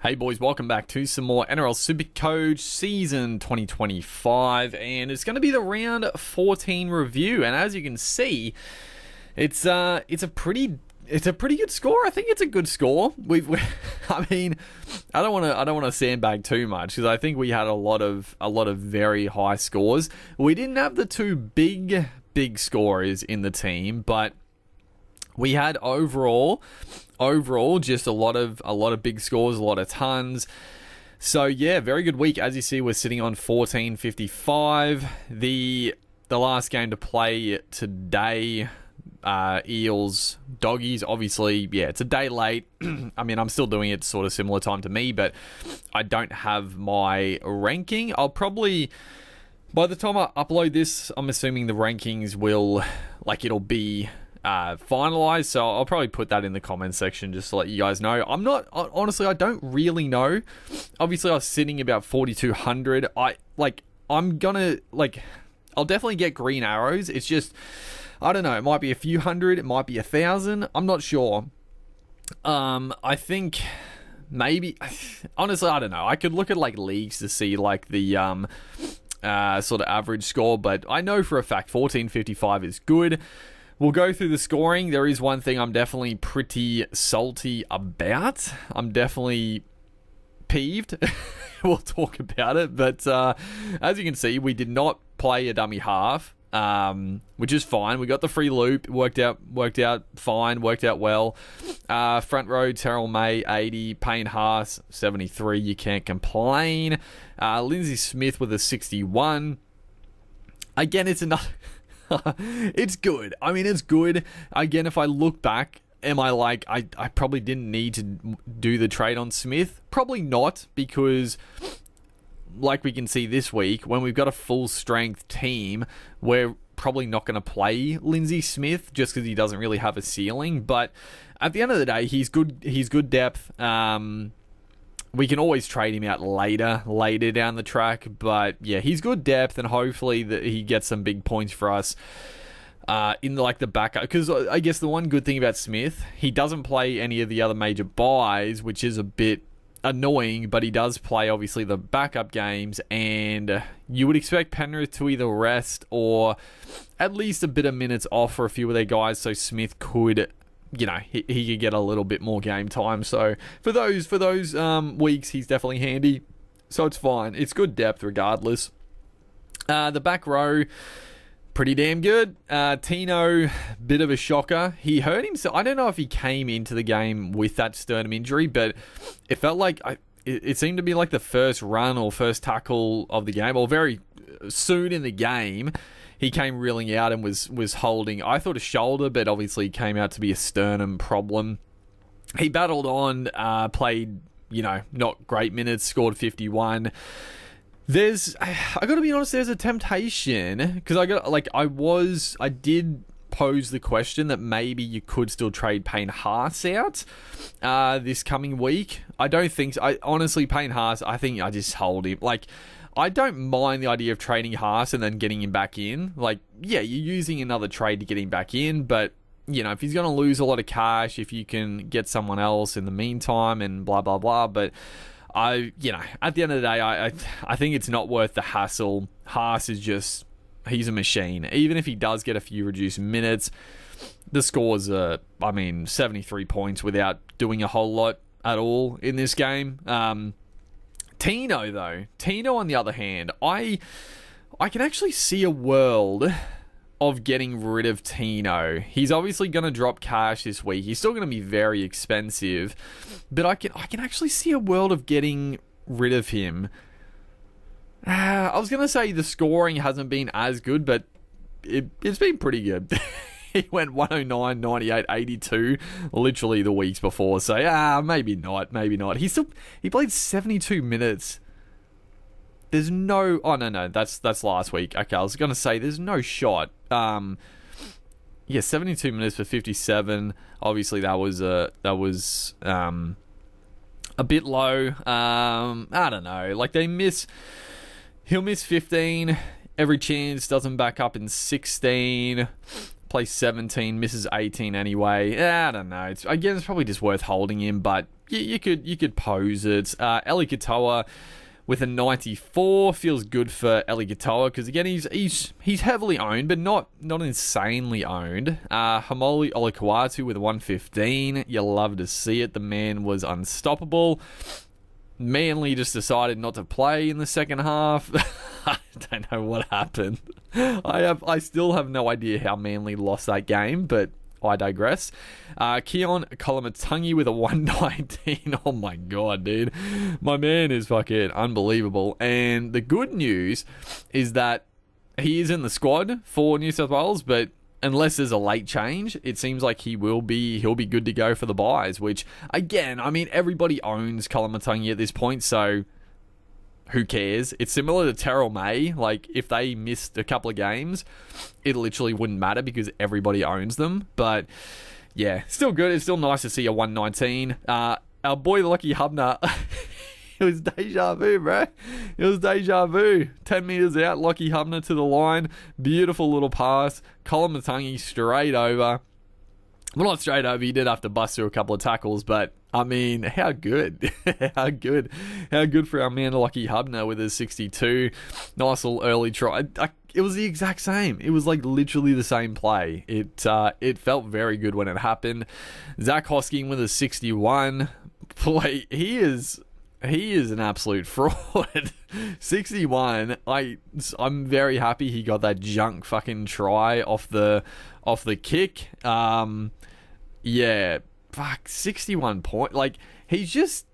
Hey boys, welcome back to some more Nrl Supercoach season 2025, and it's going to be the round 14 review. And as you can see, it's a pretty good score. I think it's a good score. I mean, I don't want to sandbag too much because I think we had a lot of very high scores. We didn't have the two big scorers in the team, but we had overall just a lot of big scores, a lot of tons. So yeah, very good week. As you see, we're sitting on 1455. The last game to play today, Eels Doggies. Obviously, yeah, it's a day late. I mean, I'm still doing it sort of similar time to me, but I don't have my ranking. I'll probably, by the time I upload this, I'm assuming the rankings will, it'll be finalized, so I'll probably put that in the comment section just to let you guys know. Honestly, I don't really know. Obviously, I was sitting about 4,200. I'll definitely get green arrows. It's just, I don't know, it might be a few hundred, it might be 1,000. I'm not sure. I think maybe, honestly, I don't know. I could look at leagues to see the sort of average score, but I know for a fact 1455 is good. We'll go through the scoring. There is one thing I'm definitely pretty salty about. I'm definitely peeved. We'll talk about it. But as you can see, we did not play a dummy half, which is fine. We got the free loop. Worked out fine. Worked out well. Front row, Terrell May, 80. Payne Haas, 73. You can't complain. Lindsay Smith with a 61. Again, it's another... It's good. I mean, it's good. Again, if I look back, am I I probably didn't need to do the trade on Smith? Probably not, because like we can see this week, when we've got a full strength team, we're probably not going to play Lindsay Smith just because he doesn't really have a ceiling. But at the end of the day, he's good depth. We can always trade him out later down the track, but yeah, he's good depth, and hopefully that he gets some big points for us in the backup. Because I guess the one good thing about Smith, he doesn't play any of the other major buys, which is a bit annoying, but he does play obviously the backup games, and you would expect Penrith to either rest or at least a bit of minutes off for a few of their guys, so Smith could, he could get a little bit more game time. So for those weeks, he's definitely handy. So it's fine. It's good depth regardless. The back row, pretty damn good. Tino, bit of a shocker. He hurt himself. I don't know if he came into the game with that sternum injury, but it felt like it seemed to be the first run or first tackle of the game, or very soon in the game. He came reeling out and was holding, I thought, a shoulder, but obviously came out to be a sternum problem. He battled on, played, not great minutes, scored 51. I gotta be honest, there's a temptation, because I did pose the question that maybe you could still trade Payne Haas out this coming week. I don't think so. Honestly, Payne Haas, I think I just hold him. I don't mind the idea of trading Haas and then getting him back in. Yeah, you're using another trade to get him back in, but, if he's going to lose a lot of cash, if you can get someone else in the meantime and blah, blah, blah. But, at the end of the day, I think it's not worth the hassle. Haas is just, he's a machine. Even if he does get a few reduced minutes, the scores are, 73 points without doing a whole lot at all in this game. Tino, though. Tino, on the other hand, I can actually see a world of getting rid of Tino. He's obviously going to drop cash this week. He's still going to be very expensive, but I can actually see a world of getting rid of him. I was going to say the scoring hasn't been as good, but it's been pretty good. He went 109, 98, 82, literally the weeks before. So, maybe not. He played 72 minutes. There's no... Oh, no, that's last week. Okay, I was going to say, there's no shot. 72 minutes for 57. Obviously, that was a bit low. I don't know. He'll miss 15 every chance, doesn't back up in 16. plays 17, misses 18 anyway. I don't know. It's probably just worth holding him, but you could pose it. Eli Katoa with a 94 feels good for Eli Katoa because again he's heavily owned, but not insanely owned. Hamoli Olakau'atu with a 115. You love to see it. The man was unstoppable. Manly just decided not to play in the second half. I don't know what happened. I still have no idea how Manly lost that game, but I digress. Keon Kolamatangi with a 119. Oh my god, dude. My man is fucking unbelievable. And the good news is that he is in the squad for New South Wales, but unless there's a late change, it seems like he'll be good to go for the buys, which, again, I mean, everybody owns Kolamatangi at this point, so who cares? It's similar to Terrell May. Like, if they missed a couple of games, it literally wouldn't matter because everybody owns them. But, yeah, still good. It's still nice to see a 119. Our boy Lucky Hubner... It was deja vu, bro. It was deja vu. 10 metres out, Lockie Hubner to the line. Beautiful little pass. Kolamatangi straight over. Well, not straight over. He did have to bust through a couple of tackles, but, I mean, how good. How good. How good for our man Lockie Hubner with his 62. Nice little early try. It was the exact same. It was like literally the same play. It felt very good when it happened. Zach Hosking with a 61. Boy, he is an absolute fraud. 61. I'm very happy he got that junk fucking try off the kick. Yeah, fuck, 61 point. Like, he's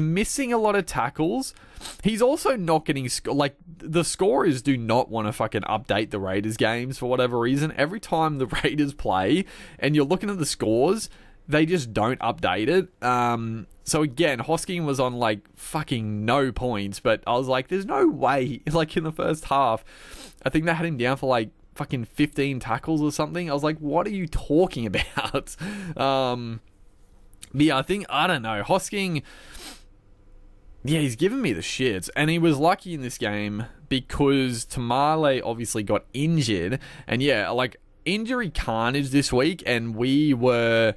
missing a lot of tackles. He's also not getting like, the scorers do not want to fucking update the Raiders games for whatever reason. Every time the Raiders play and you're looking at the scores, they just don't update it. So again, Hosking was on like fucking no points, but I was like, there's no way. Like in the first half, I think they had him down for like fucking 15 tackles or something. I was like, what are you talking about? But yeah, I don't know. Hosking, yeah, he's given me the shits. And he was lucky in this game because Tamale obviously got injured. And yeah, like injury carnage this week, and we were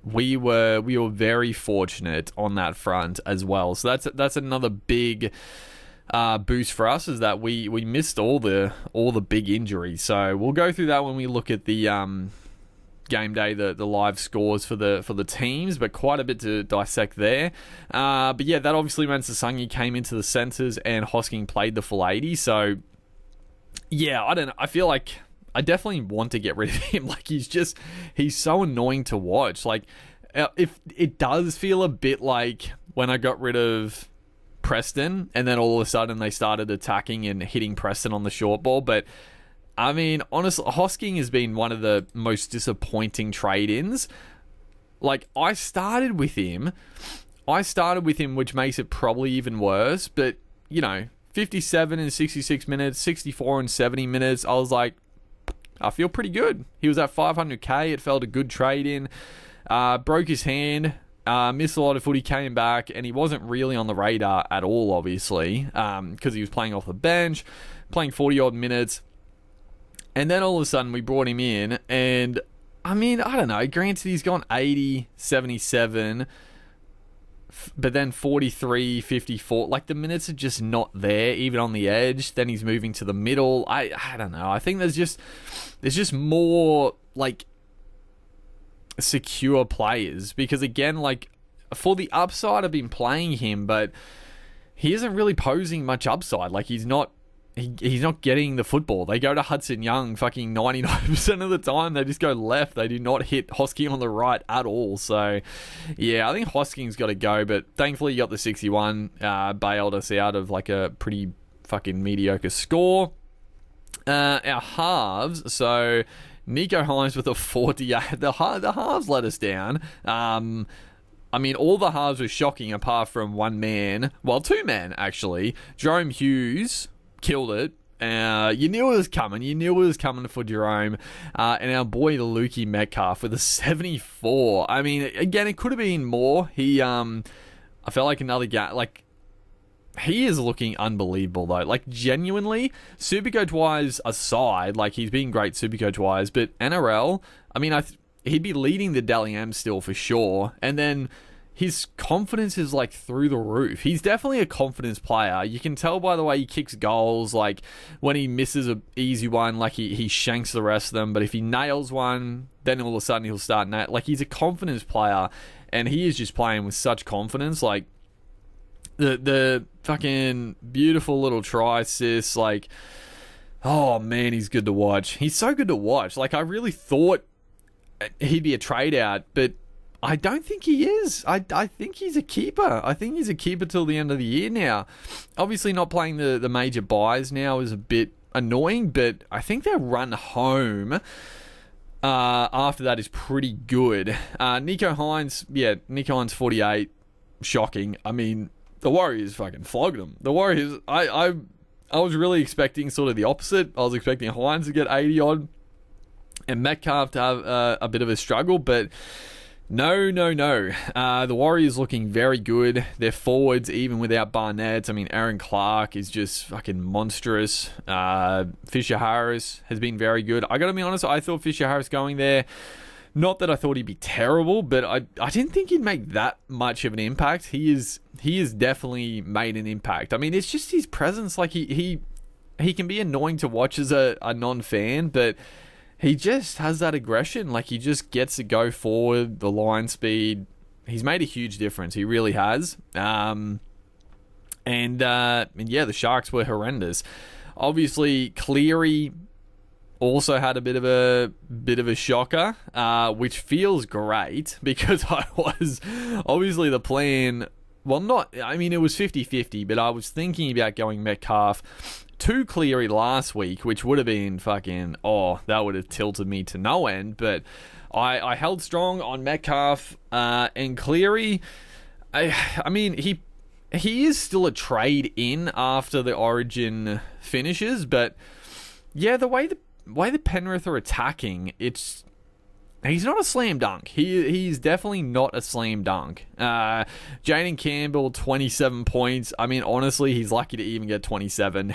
very fortunate on that front as well. So that's another big boost for us, is that we missed all the big injuries. So we'll go through that when we look at the game day, the live scores for the teams, but quite a bit to dissect there. But yeah, that obviously meant Sasangi came into the centres and Hosking played the full 80. So yeah, I don't know. I feel like I definitely want to get rid of him. Like, he's so annoying to watch. Like, if it does feel a bit like when I got rid of Preston and then all of a sudden they started attacking and hitting Preston on the short ball. But I mean, honestly, Hosking has been one of the most disappointing trade-ins. Like, I started with him, which makes it probably even worse. But, you know, 57 and 66 minutes, 64 and 70 minutes, I was like, I feel pretty good. He was at 500k. It felt a good trade in. Broke his hand. Missed a lot of footy. Came back, and he wasn't really on the radar at all, obviously, because he was playing off the bench, playing 40 odd minutes, and then all of a sudden we brought him in, and I mean, I don't know. Granted, he's gone 80, 77. But then 43, 54, like the minutes are just not there, even on the edge. Then he's moving to the middle. I don't know. I think there's just more like secure players, because again, like for the upside, I've been playing him, but he isn't really posing much upside. Like he's not getting the football. They go to Hudson Young fucking 99% of the time. They just go left. They do not hit Hosking on the right at all. So, yeah, I think Hosking's got to go. But thankfully, you got the 61. Bailed us out of like a pretty fucking mediocre score. Our halves. So, Nico Hines with a 48. The halves let us down. I mean, all the halves were shocking apart from one man. Well, two men, actually. Jerome Hughes killed it. You knew it was coming. You knew it was coming for Jerome. And our boy Lukey Metcalf with a 74. I mean, again, it could have been more. I felt like another guy. Like, he is looking unbelievable, though. Like, genuinely, Supercoach-wise aside, like, he's been great Supercoach-wise, but NRL, I mean, he'd be leading the Dally M still for sure, and then his confidence is, like, through the roof. He's definitely a confidence player. You can tell by the way he kicks goals, like, when he misses an easy one, like, he shanks the rest of them, but if he nails one, then all of a sudden he'll start like, he's a confidence player, and he is just playing with such confidence, like, the fucking beautiful little try assist, like, oh man, he's good to watch. He's so good to watch. Like, I really thought he'd be a trade out, but I don't think he is. I think he's a keeper. I think he's a keeper till the end of the year now. Obviously not playing the major buys now is a bit annoying, but I think their run home after that is pretty good. Nico Hines 48, shocking. I mean, the Warriors fucking flogged them. The Warriors, I was really expecting sort of the opposite. I was expecting Hines to get 80 odd and Metcalf to have a bit of a struggle, but no. The Warriors looking very good. Their forwards, even without Barnett, I mean, Aaron Clark is just fucking monstrous. Fisher Harris has been very good. I gotta be honest, I thought Fisher Harris going there, not that I thought he'd be terrible, but I didn't think he'd make that much of an impact. He has definitely made an impact. I mean, it's just his presence. Like, he can be annoying to watch as a non-fan, but he just has that aggression. Like, he just gets to go forward, the line speed. He's made a huge difference. He really has. And the Sharks were horrendous. Obviously, Cleary also had a bit of a shocker, which feels great because I was obviously the plan. Well, it was 50-50, but I was thinking about going Metcalf to Cleary last week, which would have been fucking, that would have tilted me to no end. But I held strong on Metcalf and Cleary. I mean, he is still a trade in after the Origin finishes, but yeah, the way the Penrith are attacking, he's not a slam dunk. He's definitely not a slam dunk. Jaden Campbell, 27 points. I mean, honestly, he's lucky to even get 27.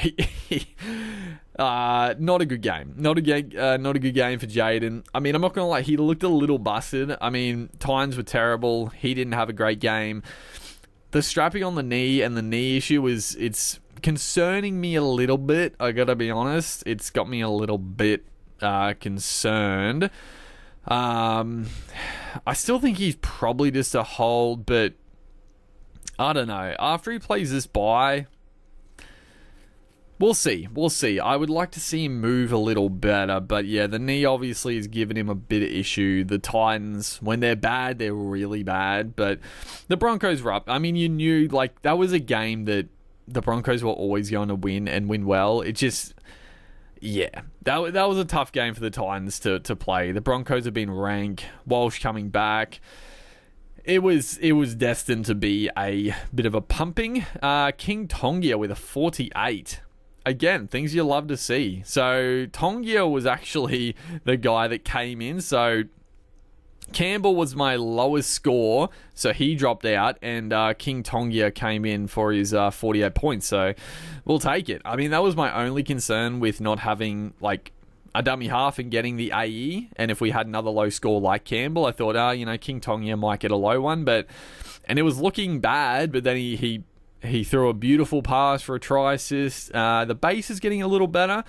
Not a good game. Not a good game for Jaden. I mean, I'm not gonna lie, he looked a little busted. I mean, times were terrible. He didn't have a great game. The strapping on the knee and the knee issue it's concerning me a little bit. I gotta be honest. It's got me a little bit concerned. I still think he's probably just a hold, but I don't know. After he plays this bye, we'll see. I would like to see him move a little better, but yeah, the knee obviously has given him a bit of issue. The Titans, when they're bad, they're really bad, but the Broncos were up. I mean, you knew, like, that was a game that the Broncos were always going to win and win well. It just, yeah, that was a tough game for the Titans to play. The Broncos have been rank. Walsh coming back. It was destined to be a bit of a pumping. King Tongia with a 48. Again, things you love to see. So Tongia was actually the guy that came in. So Campbell was my lowest score, so he dropped out, and King Tongia came in for his 48 points, so we'll take it. I mean, that was my only concern with not having, like, a dummy half and getting the AE, and if we had another low score like Campbell, I thought, King Tongia might get a low one, and it was looking bad, but then he threw a beautiful pass for a try assist. The base is getting a little better.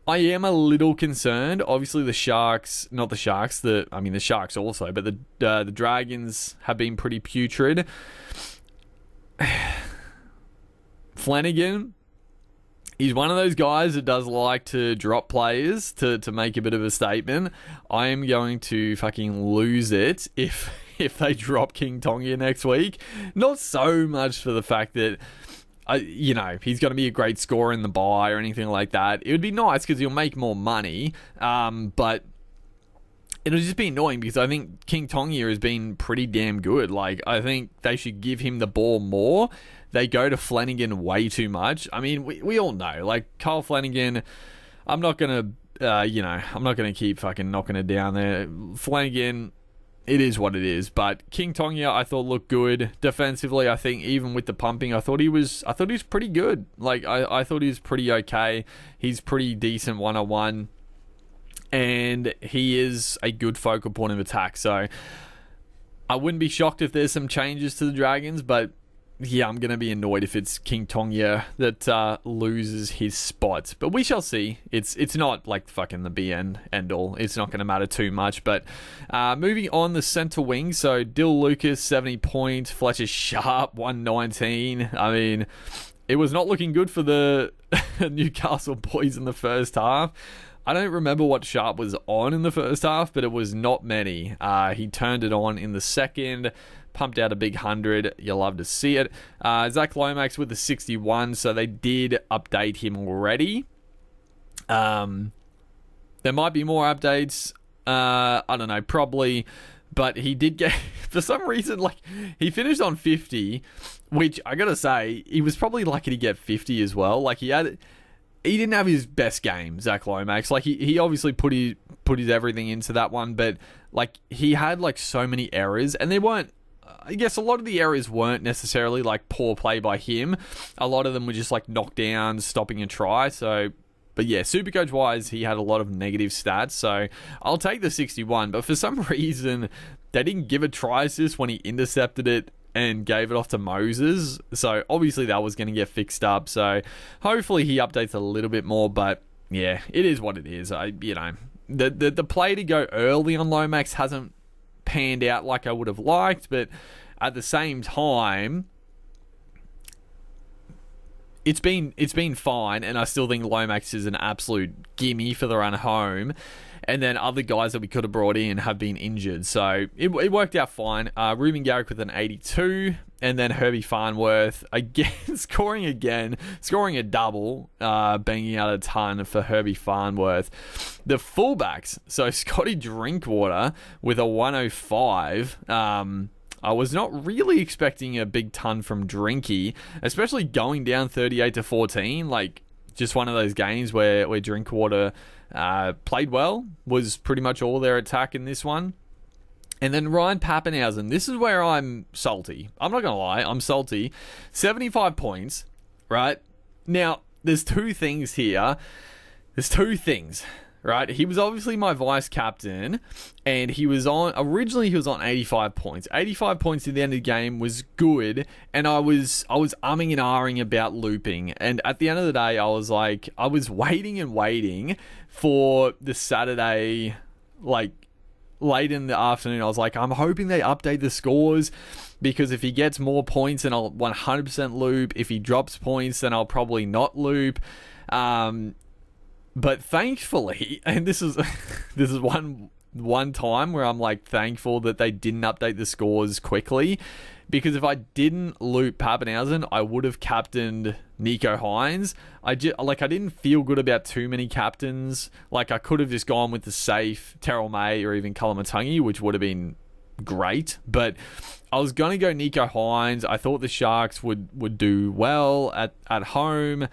I am a little concerned. Obviously, the Sharks also, but the Dragons have been pretty putrid. Flanagan, he's one of those guys that does like to drop players to make a bit of a statement. I am going to fucking lose it if they drop King Tonga next week. Not so much for the fact that he's going to be a great scorer in the bye or anything like that. It would be nice because he'll make more money, but it'll just be annoying because I think King Tongia has been pretty damn good. Like, I think they should give him the ball more. They go to Flanagan way too much. I mean, we all know, like, Kyle Flanagan, I'm not going to keep fucking knocking it down there. Flanagan, it is what it is. But King Tonga, I thought looked good defensively. I think even with the pumping, I thought he was pretty good. Like I thought he was pretty okay. He's pretty decent 101, and he is a good focal point of attack. So I wouldn't be shocked if there's some changes to the Dragons, but yeah, I'm going to be annoyed if it's King Tonga that loses his spot. But we shall see. It's not like fucking the BN end all. It's not going to matter too much. But moving on, the centre wing. So Dill Lucas, 70 points. Fletcher Sharp, 119. I mean, it was not looking good for the Newcastle boys in the first half. I don't remember what Sharp was on in the first half, but it was not many. He turned it on in the second, pumped out a big 100. You'll love to see it. Zach Lomax with the 61, so they did update him already. There might be more updates. I don't know, probably. But he did get, for some reason, like, he finished on 50, which I gotta say, he was probably lucky to get 50 as well. Like, he didn't have his best game, Zach Lomax. Like, he obviously put his everything into that one, but, like, he had, like, so many errors, and they weren't, I guess a lot of the errors weren't necessarily, like, poor play by him. A lot of them were just, like, knockdowns, stopping a try, so... But yeah, Supercoach-wise, he had a lot of negative stats, so I'll take the 61, but for some reason, they didn't give a try assist when he intercepted it and gave it off to Moses, so obviously that was going to get fixed up, so hopefully he updates a little bit more, but yeah, it is what it is. The play to go early on Lomax hasn't panned out like I would have liked, but at the same time, it's been fine, and I still think Lomax is an absolute gimme for the run home. And then other guys that we could have brought in have been injured, so it worked out fine. Ruben Garrick with an 82, and then Herbie Farnworth again scoring a double, banging out a ton for Herbie Farnworth. The fullbacks, so Scotty Drinkwater with a 105. I was not really expecting a big ton from Drinky, especially going down 38-14. Like, just one of those games where Drinkwater played well, was pretty much all their attack in this one. And then Ryan Pappenhausen, this is where I'm salty. I'm not going to lie, I'm salty. 75 points, right? Now, there's two things here. Right, he was obviously my vice captain, and originally he was on 85 points. 85 points at the end of the game was good, and I was umming and ahhing about looping. And at the end of the day, I was waiting and waiting for the Saturday, like late in the afternoon. I was like, I'm hoping they update the scores, because if he gets more points, then I'll 100% loop. If he drops points, then I'll probably not loop. But thankfully, and this is one time where I'm like thankful that they didn't update the scores quickly, because if I didn't loop Pappenhausen, I would have captained Nico Hines. I didn't feel good about too many captains. Like, I could have just gone with the safe Terrell May or even Kalamatangi, which would have been great, but I was going to go Nico Hines. I thought the Sharks would do well at home.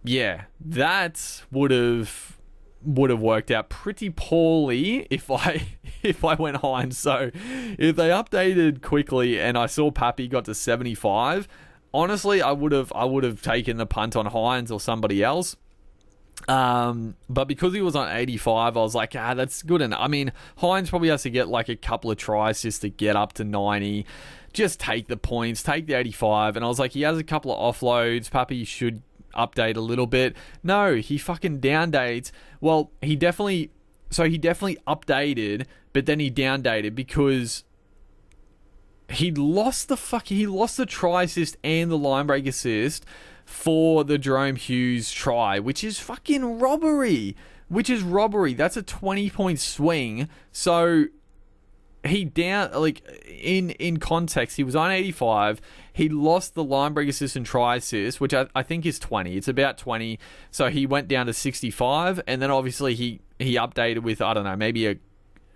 Yeah, that would have worked out pretty poorly if I went Hines. So if they updated quickly and I saw Pappy got to 75, honestly, I would have taken the punt on Hines or somebody else. But because he was on 85, I was like, that's good enough. I mean, Hines probably has to get like a couple of tries just to get up to 90. Just take the points, take the 85. And I was like, he has a couple of offloads. Pappy should update a little bit. No, he fucking downdates. Well, he definitely updated, but then he downdated because he lost the try assist and the line break assist for the Jerome Hughes try, which is fucking robbery. That's a 20-point swing. So he in context, he was on 85. He lost the line break assist and try assist, which I think is 20. It's about 20. So he went down to 65, and then obviously he updated with, I don't know, maybe a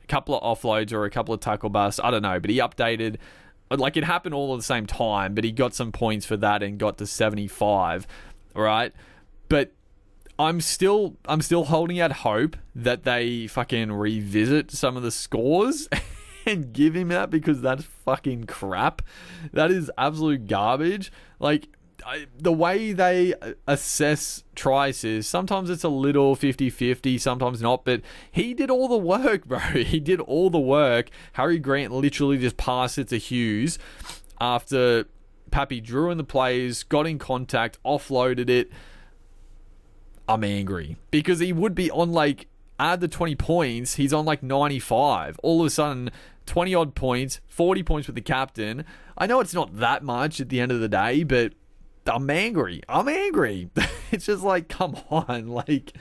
couple of offloads or a couple of tackle busts. I don't know, but he updated. Like, it happened all at the same time, but he got some points for that and got to 75, right? But I'm still holding out hope that they fucking revisit some of the scores and give him that because that's fucking crap. That is absolute garbage. Like, the way they assess tries is sometimes it's a little 50-50, sometimes not, but he did all the work, bro. He did all the work. Harry Grant literally just passed it to Hughes after Pappy drew in the plays, got in contact, offloaded it. I'm angry because he would be on like, add the 20 points, he's on like 95. All of a sudden, 20 odd points, 40 points with the captain. I know it's not that much at the end of the day, but I'm angry. It's just like, come on, like,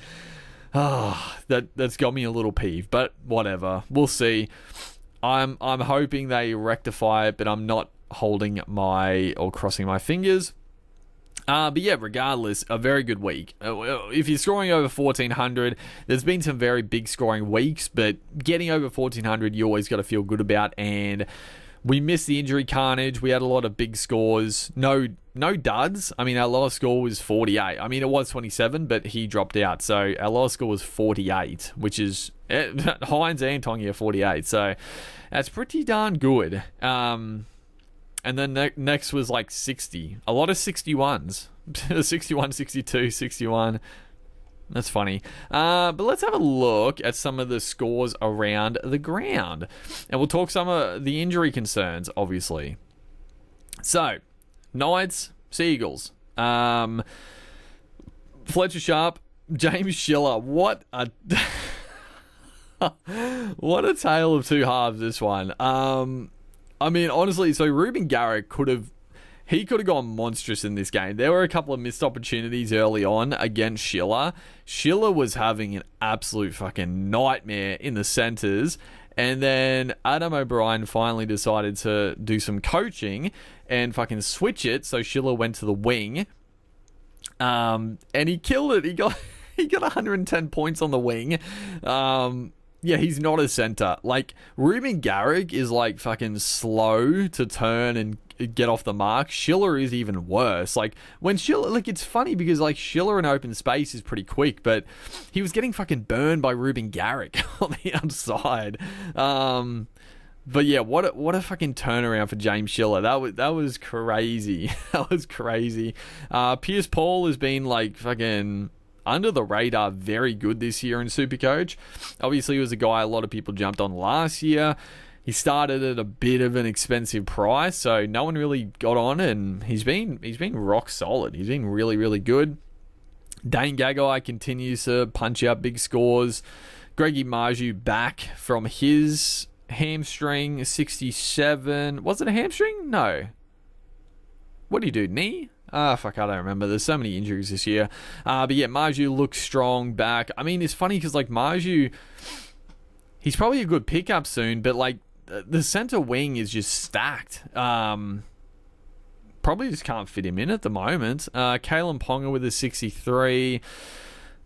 that's got me a little peeved, but whatever. We'll see. I'm hoping they rectify it, but I'm not holding or crossing my fingers. But yeah, regardless, a very good week. If you're scoring over 1,400, there's been some very big scoring weeks, but getting over 1,400, you always got to feel good about. And we missed the injury carnage. We had a lot of big scores. No duds. I mean, our lowest score was 48. I mean, it was 27, but he dropped out. So our lowest score was 48, which is Hines and Tongi are 48. So that's pretty darn good. And then next was like 60. A lot of 61s. 61, 62, 61. That's funny. But let's have a look at some of the scores around the ground. And we'll talk some of the injury concerns, obviously. So, Knights, Seagulls. Fletcher Sharp, James Schiller. What a tale of two halves, this one. I mean, honestly, so Ruben Garrick could have gone monstrous in this game. There were a couple of missed opportunities early on against Schiller. Schiller was having an absolute fucking nightmare in the centres. And then Adam O'Brien finally decided to do some coaching and fucking switch it. So Schiller went to the wing. And he killed it. He got 110 points on the wing. Yeah, he's not a center. Like, Ruben Garrick is like fucking slow to turn and get off the mark. Schiller is even worse. Like, when Schiller, like, it's funny because like Schiller in open space is pretty quick, but he was getting fucking burned by Ruben Garrick on the outside. But yeah, what a fucking turnaround for James Schiller. That was crazy. That was crazy. Pierce Paul has been like fucking under the radar, very good this year in Supercoach. Obviously, he was a guy a lot of people jumped on last year. He started at a bit of an expensive price, so no one really got on, and he's been rock solid. He's been really, really good. Dane Gagai continues to punch out big scores. Greggy Marju back from his hamstring, 67. Was it a hamstring? No. What did he do? Knee? Fuck, I don't remember. There's so many injuries this year. But yeah, Marju looks strong back. I mean, it's funny because like Marju, he's probably a good pickup soon, but like the center wing is just stacked. Probably just can't fit him in at the moment. Kalen Ponga with a 63.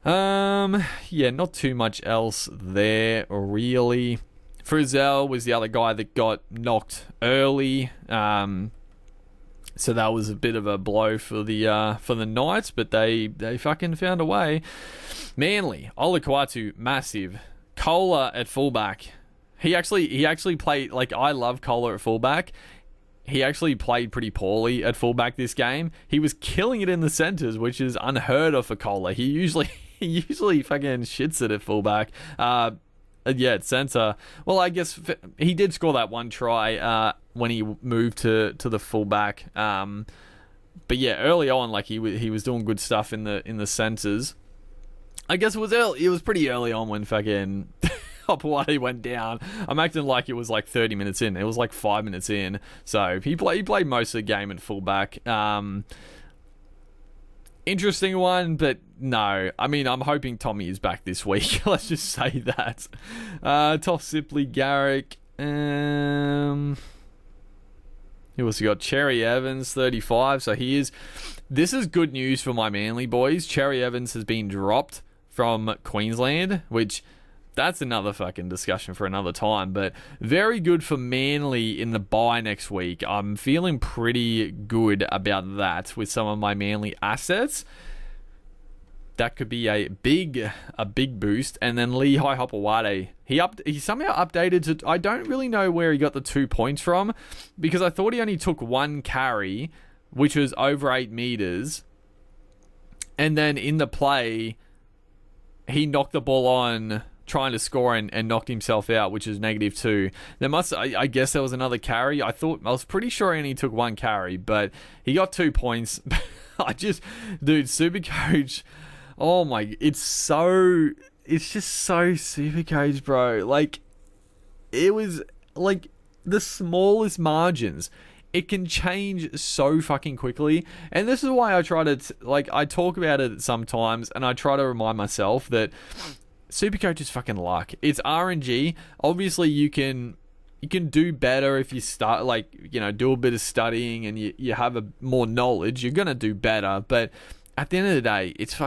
Yeah, not too much else there really. Frizzell was the other guy that got knocked early. So that was a bit of a blow for the Knights, but they fucking found a way. Manly, Olakwatu, massive. Kohler at fullback. He actually played, like, I love Kohler at fullback. He actually played pretty poorly at fullback this game. He was killing it in the centres, which is unheard of for Kohler. He usually fucking shits it at fullback. Yeah, at centre. Well, I guess he did score that one try when he moved to the fullback. But yeah, early on, like he was doing good stuff in the centres. I guess it was early. It was pretty early on when fucking Hopewadi went down. I'm acting like it was like 30 minutes in. It was like 5 minutes in. So he played most of the game at fullback. Interesting one, but no. I mean, I'm hoping Tommy is back this week. Let's just say that. Toff Sipley, Garrick. Who else we got? Cherry Evans, 35. So this is good news for my Manly boys. Cherry Evans has been dropped from Queensland, which that's another fucking discussion for another time. But very good for Manly in the bye next week. I'm feeling pretty good about that with some of my Manly assets. that could be a big boost. And then Lehigh Hopewade, he somehow updated to, I don't really know where he got the 2 points from, because I thought he only took one carry, which was over 8 meters, and then in the play he knocked the ball on trying to score and knocked himself out, which is -2. I guess there was another carry. I was pretty sure he only took one carry, but he got 2 points. Dude, Supercoach, oh my, it's just so Supercoach, bro. Like, it was like the smallest margins. It can change so fucking quickly. And this is why I try to, I talk about it sometimes, and I try to remind myself that Supercoach is fucking luck. It's RNG. Obviously, you can do better if you start, do a bit of studying and you have more knowledge. You're going to do better. But at the end of the day, it's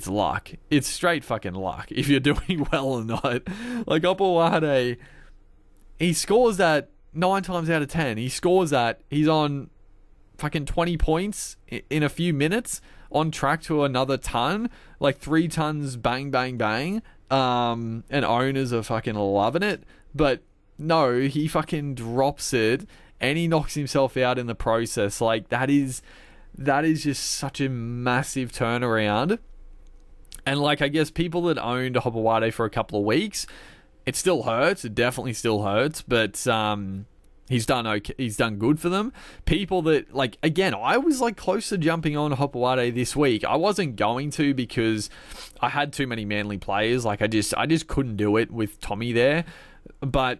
luck. It's straight fucking luck if you're doing well or not. Like, Opawade, he scores that 9 times out of 10. He scores that. He's on fucking 20 points in a few minutes, on track to another ton. Like 3 tons, bang, bang, bang. And owners are fucking loving it. But no, he fucking drops it and he knocks himself out in the process. Like, that is just such a massive turnaround. And I guess people that owned Hopewade for a couple of weeks, it still hurts. It definitely still hurts, but he's done okay. He's done good for them. People that, again, I was close to jumping on Hopewade this week. I wasn't going to, because I had too many Manly players. I just couldn't do it with Tommy there. But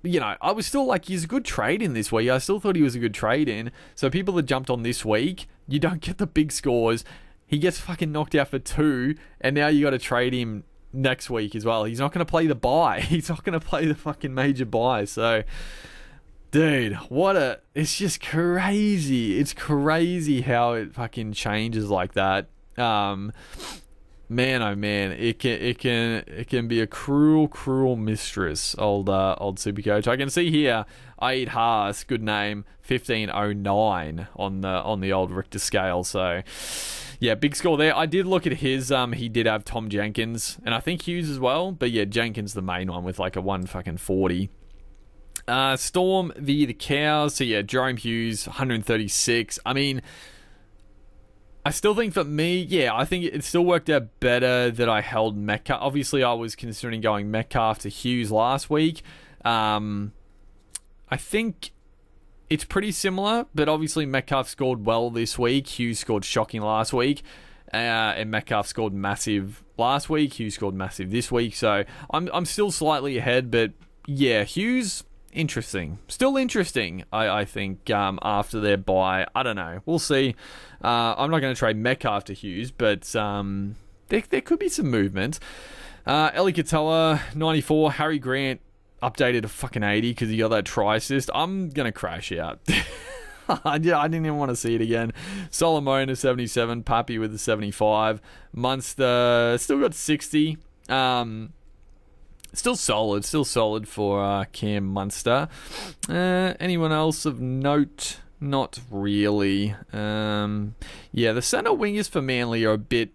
I was still he's a good trade in this week. I still thought he was a good trade in. So people that jumped on this week, you don't get the big scores. He gets fucking knocked out for 2, and now you got to trade him next week as well. He's not going to play the bye. He's not going to play the fucking major bye. So, dude, it's just crazy. It's crazy how it fucking changes like that. Man, oh man, it can be a cruel mistress, old Supercoach. I can see here, Aid Haas, good name, 1509 on the old Richter scale. So, yeah, big score there. I did look at his. He did have Tom Jenkins, and I think Hughes as well. But yeah, Jenkins the main one with a 140. Storm v the Cows. So yeah, Jerome Hughes 136. I mean, I still think for me, yeah, I think it still worked out better that I held Metcalf. Obviously, I was considering going Metcalf to Hughes last week. I think it's pretty similar, but obviously Metcalf scored well this week. Hughes scored shocking last week. And Metcalf scored massive last week. Hughes scored massive this week. So I'm still slightly ahead, but yeah, Hughes, interesting. Still interesting, I think, after their bye. I don't know. We'll see. I'm not going to trade Metcalf to Hughes, but there could be some movement. Eli Katoa, 94. Harry Grant updated to fucking 80 because he got that try assist. I'm going to crash out. I didn't even want to see it again. Solomon, 77. Pappy with the 75. Munster still got 60. Still solid for Cam Munster. Anyone else of note? Not really. Yeah, the centre wingers for Manly are a bit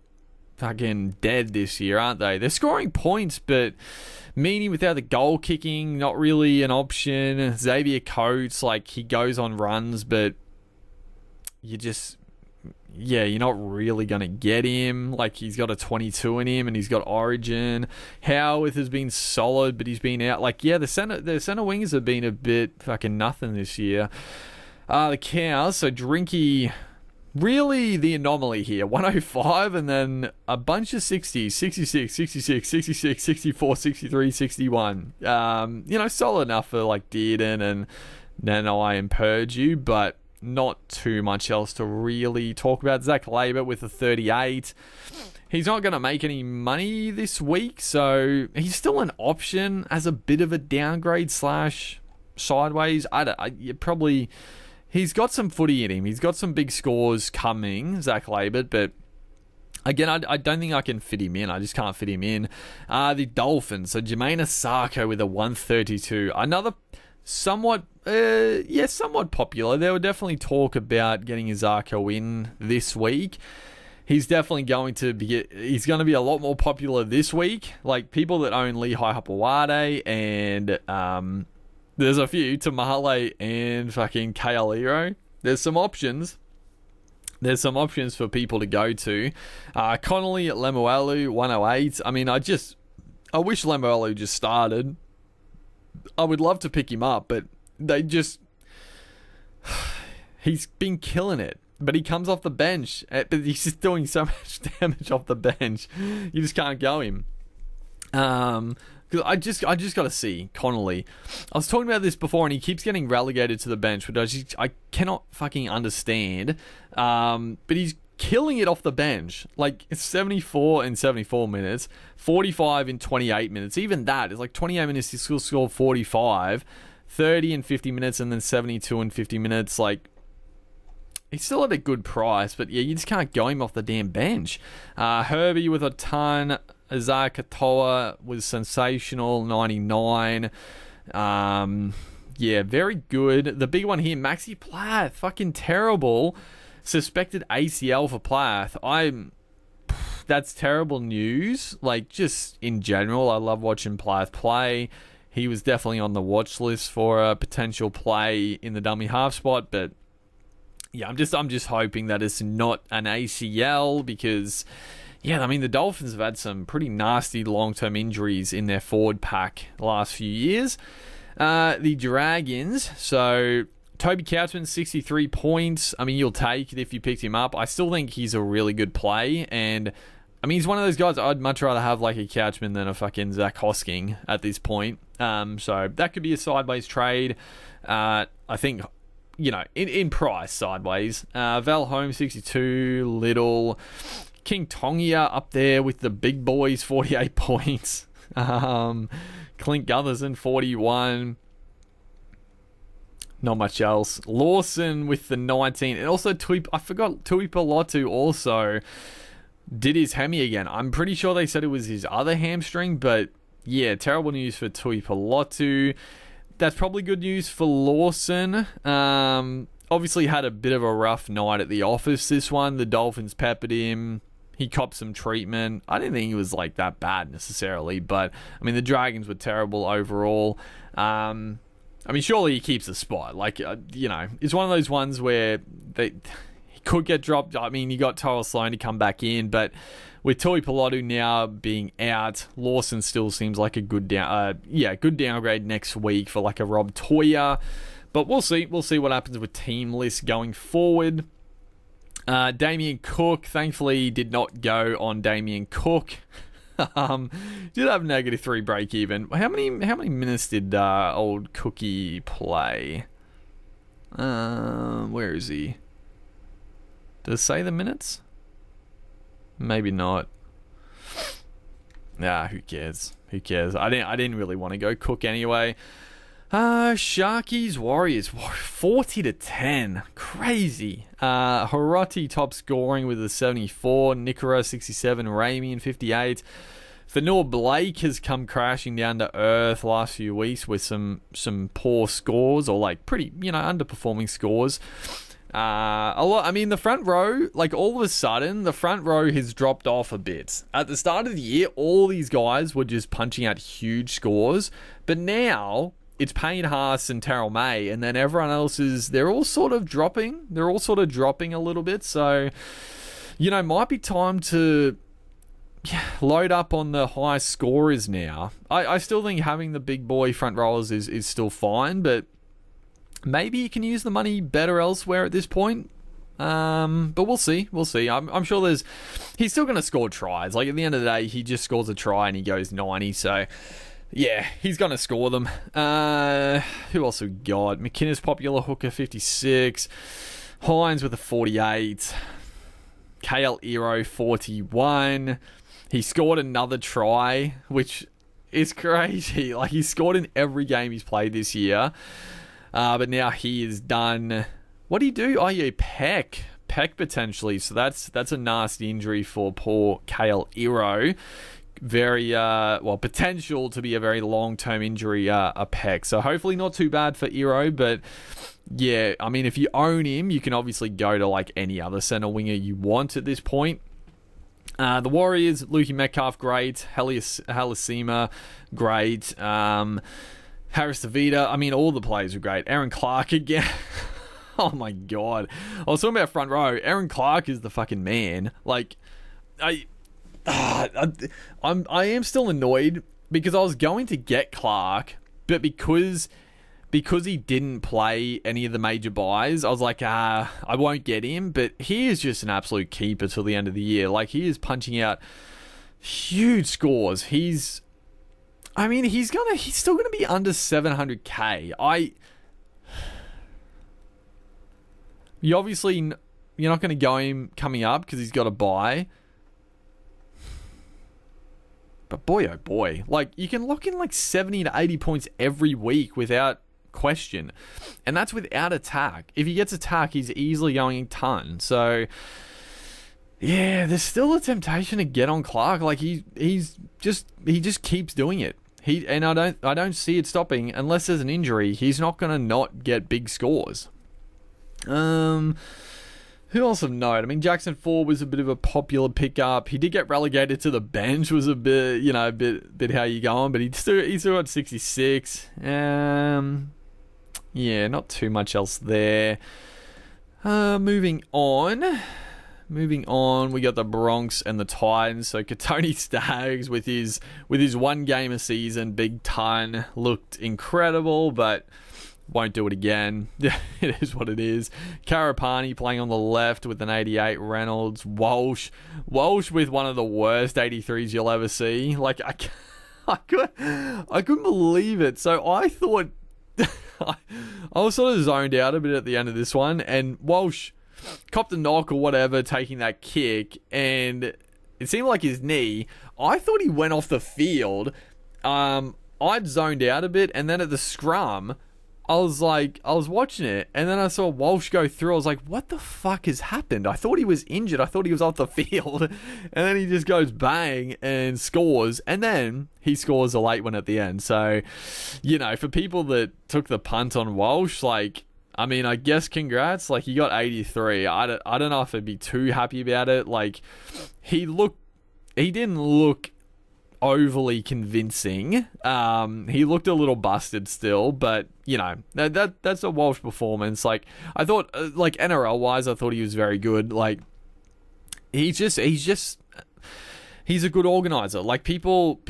fucking dead this year, aren't they? They're scoring points, but Meaney without the goal kicking, not really an option. Xavier Coates, he goes on runs, but you're not really going to get him. He's got a 22 in him, and he's got Origin. Howarth has been solid, but he's been out. The centre wingers have been a bit fucking nothing this year. The Cows, so Drinky, really the anomaly here. 105, and then a bunch of 60s, 66, 66, 66, 64, 63, 61. Solid enough for Dearden and Nanai and Purdue, but not too much else to really talk about. Zach Labour with a 38. He's not going to make any money this week, so he's still an option as a bit of a downgrade / sideways. He's got some footy in him. He's got some big scores coming, Zach Labour, but again, I don't think I can fit him in. I just can't fit him in. The Dolphins, so Jermaine Asako with a 132. Another somewhat popular. There were definitely talk about getting Asako in this week. he's definitely going to be. He's going to be a lot more popular this week. Like people that own Lehigh Hapawade and there's a few Tamale and fucking KL Hero. There's some options. There's some options for people to go to. Connolly at Lemuelu 108. I mean, I wish Lemuelu just started. I would love to pick him up, but he's been killing it. But he comes off the bench, but he's just doing so much damage off the bench. You just can't go him. Because I just got to see Connolly. I was talking about this before, and he keeps getting relegated to the bench, which I cannot fucking understand. But he's killing it off the bench. Like, it's 74 in 74 minutes, 45 in 28 minutes. Even that is like 28 minutes, he still scored 45, 30 in 50 minutes, and then 72 in 50 minutes. Like, he's still at a good price, but yeah, you just can't go him off the damn bench. Herbie with a ton. Isaiah Katoa was sensational, 99. Yeah, very good. The big one here, Maxi Plath, fucking terrible. Suspected ACL for Plath. That's terrible news. Like, just in general, I love watching Plath play. He was definitely on the watch list for a potential play in the dummy half spot, but yeah, I'm just hoping that it's not an ACL because, yeah, I mean, the Dolphins have had some pretty nasty long-term injuries in their forward pack the last few years. The Dragons, so Toby Couchman, 63 points. I mean, you'll take it if you picked him up. I still think he's a really good play, and I mean, he's one of those guys I'd much rather have like a Couchman than a fucking Zach Hosking at this point. So that could be a sideways trade. I think, you know, in price, sideways. Val Holmes, 62, Little. King Tongia up there with the big boys, 48 points. Clint Gutherson, 41. Not much else. Lawson with the 19. And also, I forgot Tui Pelotu also did his hemi again. I'm pretty sure they said it was his other hamstring, but yeah, terrible news for Tui Pelotu. That's probably good news for Lawson. Obviously had a bit of a rough night at the office, this one. The Dolphins peppered him. He copped some treatment. I didn't think he was like that bad necessarily, but I mean, the Dragons were terrible overall. I mean, surely he keeps a spot. Like, you know, it's one of those ones where he could get dropped. I mean, you got Tyrell Sloan to come back in, but with Tui Pelotu now being out, Lawson still seems like a good good downgrade next week for like a Rob Toya. But we'll see. We'll see what happens with team lists going forward. Damien Cook, thankfully, did not go on Damien Cook. Did have -3 break even. How many minutes did old Cookie play? Where is he? Does it say the minutes? Maybe not. Who cares? Who cares? I didn't really want to go Cook anyway. Sharkies Warriors 40-10, crazy. Hiroti top scoring with a 74, Nikora 67, Ramian 58. Fanor Blake has come crashing down to earth last few weeks with some poor scores, or like pretty, underperforming scores. I mean, the front row, like all of a sudden, the front row has dropped off a bit. At the start of the year, all these guys were just punching out huge scores, but now it's Payne Haas and Terrell May, and then everyone else they're all sort of dropping. They're all sort of dropping a little bit, so, might be time to load up on the high scorers now. I still think having the big boy front rowers is still fine, but maybe you can use the money better elsewhere at this point. But we'll see. We'll see. I'm sure he's still going to score tries. Like, at the end of the day, he just scores a try and he goes 90, so yeah, he's going to score them. Who else we got? McKinnis, popular hooker, 56. Hines with a 48. KL Ero, 41. He scored another try, which is crazy. Like, he scored in every game he's played this year. But now he is done. What do you do? Oh, yeah, Peck potentially. So that's a nasty injury for poor KL Ero. Very, potential to be a very long-term injury, a Peck. So hopefully not too bad for Ero, but yeah, I mean, if you own him, you can obviously go to like any other center winger you want at this point. The Warriors, Lukey Metcalf, great. Halasima, great. Harris DeVita, I mean, all the players were great. Aaron Clark again. Oh my God. I was talking about front row. Aaron Clark is the fucking man. Like, I am still annoyed because I was going to get Clark, but because he didn't play any of the major buys, I was like, I won't get him. But he is just an absolute keeper till the end of the year. Like, he is punching out huge scores. He's still gonna be under 700k. You're not gonna go him coming up because he's got a buy. But boy, oh boy, like, you can lock in like 70 to 80 points every week without question, and that's without attack. If he gets attack, he's easily going a ton. So yeah, there's still a temptation to get on Clark. Like, he just keeps doing it. I don't see it stopping unless there's an injury. He's not gonna not get big scores. Who else of note? I mean, Jackson Ford was a bit of a popular pickup. He did get relegated to the bench, was a bit, bit how you going, but he still got 66. Yeah, not too much else there. Moving on, we got the Bronx and the Titans. So Katoni Staggs with his one game a season, big ton, looked incredible, but won't do it again. It is what it is. Karapani playing on the left with an 88. Reynolds, Walsh with one of the worst 83s you'll ever see. Like, I couldn't believe it. So I thought I was sort of zoned out a bit at the end of this one, and Walsh copped a knock or whatever, taking that kick, and it seemed like his knee. I thought he went off the field. I'd zoned out a bit, and then at the scrum, I was watching it, and then I saw Walsh go through. I was like, what the fuck has happened? I thought he was injured. I thought he was off the field. And then he just goes bang and scores. And then he scores a late one at the end. So, for people that took the punt on Walsh, like, I mean, I guess congrats. Like, he got 83. I don't know if I'd be too happy about it. Like, he didn't look overly convincing. He looked a little busted still, but that's a Walsh performance. Like, I thought, like, NRL wise, I thought he was very good. Like, he's a good organizer. Like, people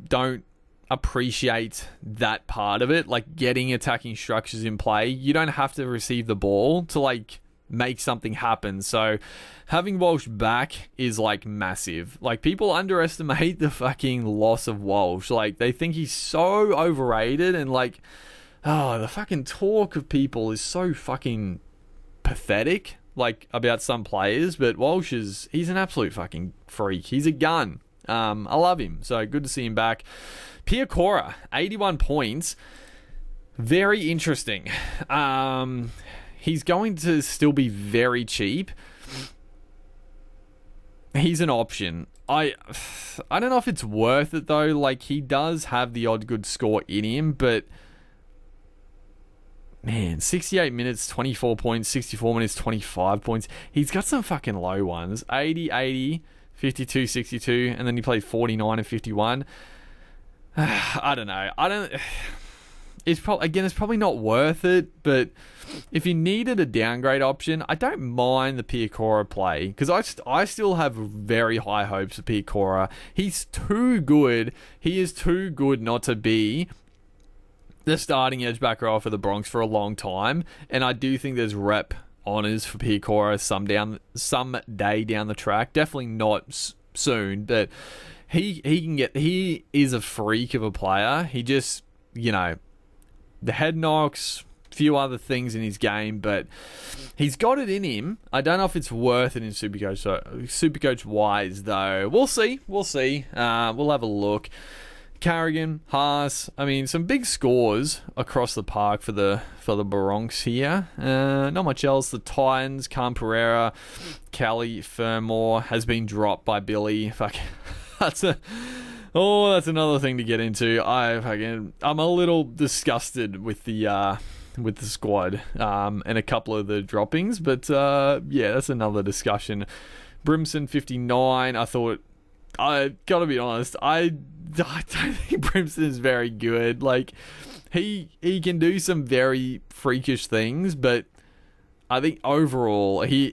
don't appreciate that part of it, like getting attacking structures in play. You don't have to receive the ball to, like, make something happen. So having Walsh back is, like, massive. Like, people underestimate the fucking loss of Walsh. Like, they think he's so overrated, and, like, the fucking talk of people is so fucking pathetic, like, about some players. But Walsh he's an absolute fucking freak. He's a gun. I love him. So good to see him back. Piakora, 81 points. Very interesting. He's going to still be very cheap. He's an option. I don't know if it's worth it, though. Like, he does have the odd good score in him, but man, 68 minutes, 24 points, 64 minutes, 25 points. He's got some fucking low ones. 80, 52, 62, and then he played 49 and 51. I don't know. It's probably not worth it, but if you needed a downgrade option, I don't mind the Piakora play, because I still have very high hopes for Piakora. He's too good. He is too good not to be the starting edge back row for the Bronx for a long time, and I do think there's rep honours for Piakora some day down the track. Definitely not soon, but he is a freak of a player. He just, the head knocks, few other things in his game, but he's got it in him. I don't know if it's worth it in Supercoach. So Supercoach wise, though, we'll see. We'll have a look. Carrigan, Haas. I mean, some big scores across the park for the Bronx here. Not much else. The Titans, Cam Pereira, Kelly Fermor has been dropped by Billy. Fuck, that's another thing to get into. I'm a little disgusted with the with the squad, and a couple of the droppings. But yeah, that's another discussion. Brimson 59. I gotta be honest, I don't think Brimson is very good. Like, he can do some very freakish things, but I think overall he's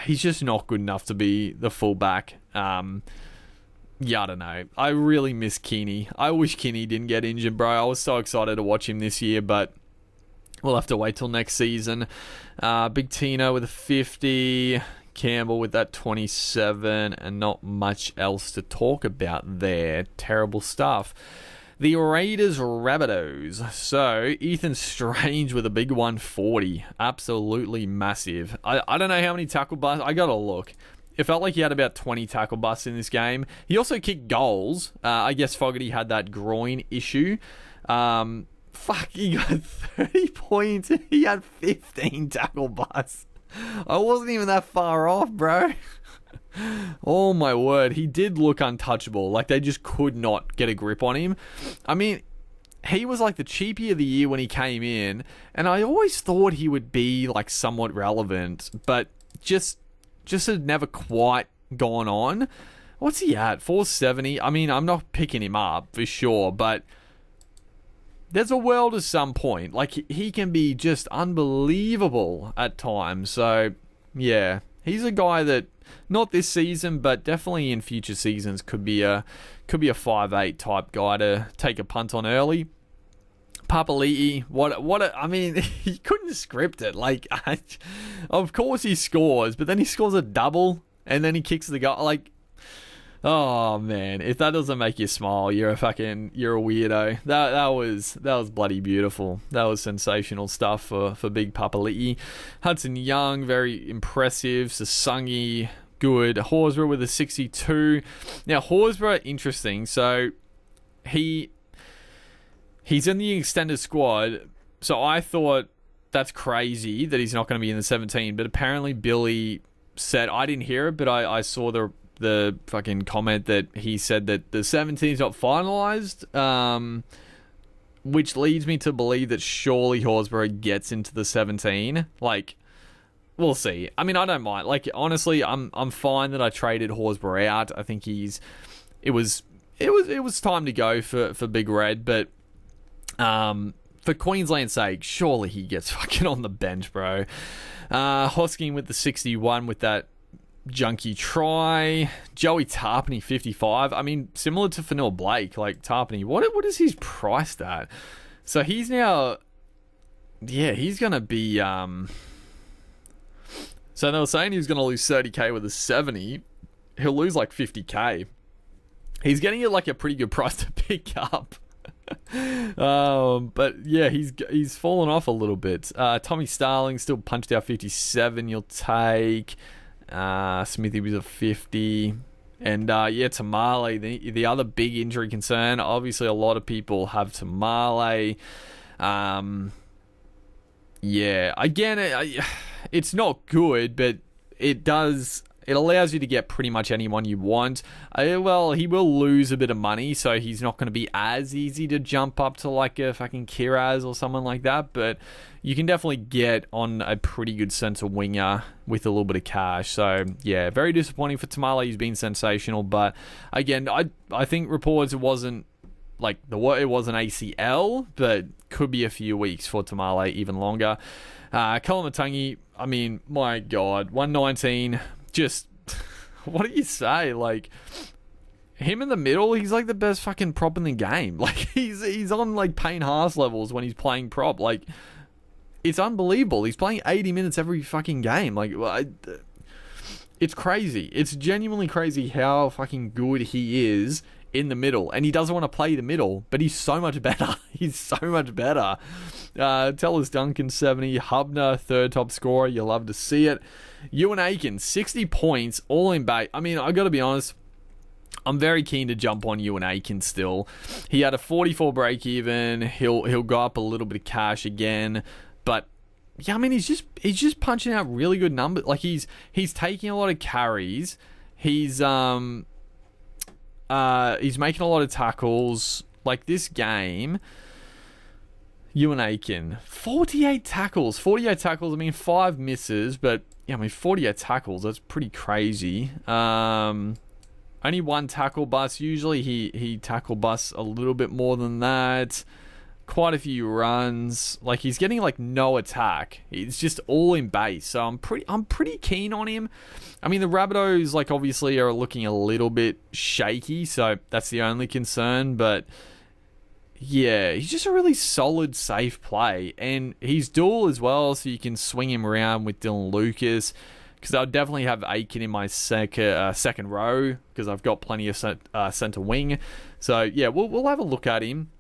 just not good enough to be the fullback. Yeah, I don't know. I really miss Keaney. I wish Keaney didn't get injured, bro. I was so excited to watch him this year, but we'll have to wait till next season. Big Tino with a 50. Campbell with that 27, and not much else to talk about there. Terrible stuff. The Raiders Rabbitohs. So, Ethan Strange with a big 140. Absolutely massive. I don't know how many tackle busts. I gotta look. It felt like he had about 20 tackle busts in this game. He also kicked goals. I guess Fogarty had that groin issue. He got 30 points. He had 15 tackle busts. I wasn't even that far off, bro. Oh my word, he did look untouchable. Like, they just could not get a grip on him. I mean, he was like the cheapie of the year when he came in, and I always thought he would be like somewhat relevant, but just had never quite gone on. What's he at? 470? I mean, I'm not picking him up for sure, but there's a world at some point. Like, he can be just unbelievable at times. So, yeah, he's a guy that, not this season, but definitely in future seasons, could be a 5'8" type guy to take a punt on early. Papali'i, I mean, he couldn't script it. Like, of course he scores, but then he scores a double, and then he kicks the goal. Like, oh man, if that doesn't make you smile, you're a weirdo. That was bloody beautiful. That was sensational stuff for big Papali'i. Hudson Young, very impressive. Sasungi, good. Horsburgh with a 62. Now Horsburgh, interesting. So he's in the extended squad. So I thought that's crazy that he's not going to be in the 17. But apparently Billy said, I didn't hear it, but I saw the fucking comment that he said that the 17 is not finalized, which leads me to believe that surely Horsburgh gets into the 17. Like, we'll see. I mean, I don't mind. Like, honestly, I'm fine that I traded Horsburgh out. I think it was time to go for Big Red, but for Queensland's sake, surely he gets fucking on the bench, bro. Hosking with the 61 with that junky try. Joey Tarpany 55. I mean, similar to Fanil Blake. Like, Tarpany, what is his priced at? So he's now, yeah, he's gonna be so they were saying he was gonna lose 30k with a 70. He'll lose like 50k. He's getting it like a pretty good price to pick up. But yeah, he's fallen off a little bit. Tommy Starling still punched out 57. You'll take. Smithy was a 50. And yeah, Tamale, the other big injury concern. Obviously, a lot of people have Tamale. Yeah, again, it's not good, but it allows you to get pretty much anyone you want. Well, he will lose a bit of money, so he's not going to be as easy to jump up to like a fucking Kiraz or someone like that, but you can definitely get on a pretty good centre winger with a little bit of cash. So yeah, very disappointing for Tamale. He's been sensational, but again, I think reports it wasn't like it was an ACL, but could be a few weeks for Tamale, even longer. Kalamatangi, I mean, my God, 119. Just, what do you say? Like, him in the middle, he's like the best fucking prop in the game. Like, he's on like Payne Haas levels when he's playing prop. Like, it's unbelievable. He's playing 80 minutes every fucking game. Like, it's crazy. It's genuinely crazy how fucking good he is in the middle. And he doesn't want to play the middle, but he's so much better. He's so much better. Tellers Duncan, 70. Hubner, third top scorer. You'll love to see it. Ewan Aiken, 60 points, all in bait. I mean, I got to be honest, I'm very keen to jump on Ewan Aiken still. He had a 44 break even. He'll go up a little bit of cash again, but yeah, I mean, he's just punching out really good numbers. Like, he's taking a lot of carries. He's making a lot of tackles. Like, this game, Ewan Aiken, 48 tackles. 48 tackles, I mean, 5 misses, but, yeah, I mean, 48 tackles, that's pretty crazy. Only 1 tackle bust. Usually he tackle busts a little bit more than that. Quite a few runs. Like, he's getting, like, no attack. It's just all in base. So I'm pretty keen on him. I mean, the Rabbitohs, like, obviously are looking a little bit shaky, so that's the only concern, but yeah, he's just a really solid, safe play. And he's dual as well, so you can swing him around with Dylan Lucas. Because I'll definitely have Aiken in my second row, because I've got plenty of centre wing. So, yeah, we'll have a look at him.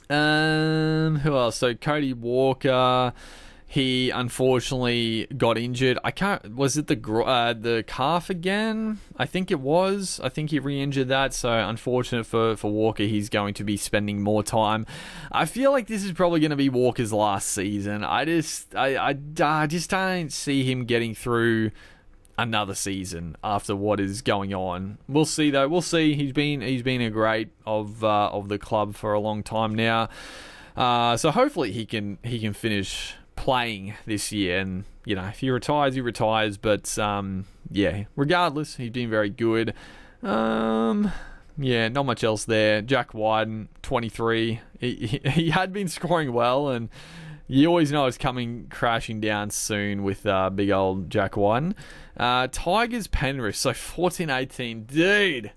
Who else? So, Cody Walker, he unfortunately got injured. Was it the calf again? I think it was. I think he re-injured that. So, unfortunate for Walker. He's going to be spending more time. I feel like this is probably going to be Walker's last season. I just don't see him getting through another season after what is going on. We'll see though. We'll see. He's been a great of the club for a long time now. So hopefully he can finish playing this year, and you know, if he retires, he retires. But yeah, regardless, he's been very good. Yeah, not much else there. Jack Wyden, 23. He had been scoring well, and you always know it's coming crashing down soon with big old Jack Wyden. Tigers Penrith, so 14-18. Dude,